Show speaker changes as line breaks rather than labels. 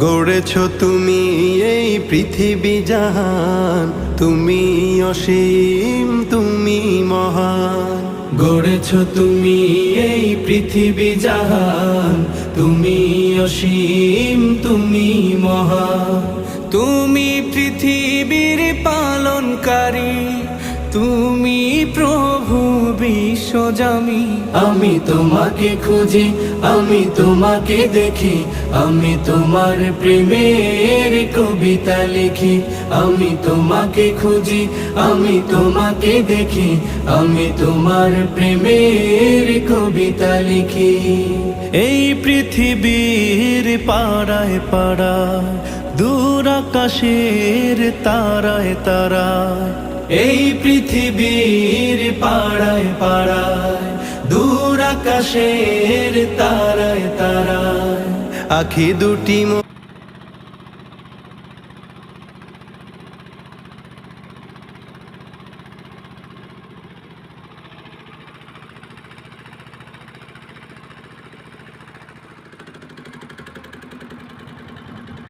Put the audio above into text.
গড়েছ তুমি এই পৃথিবী জাহান, তুমি অসীম তুমি মহান।
গড়েছ তুমি এই পৃথিবী জাহান, তুমি অসীম তুমি মহান। তুমি পৃথিবীর পালনকারী, তুমি প্রভু বিশ্বজামি। আমি তোমাকে খুঁজি, আমি তোমাকে দেখি, আমি তোমার প্রেমের কবিতা লিখি। আমি তোমাকে খুঁজি, আমি তোমাকে দেখি, আমি তোমার প্রেমের কবিতা লিখি।
এই পৃথিবীর পাড়ায় পাড়ায়, দূর আকাশের তারায় তারায়,
এই পৃথিবীর পাড়ায় পাড়ায়, দূর আকাশের তারায় তারায়,
আখি দুটি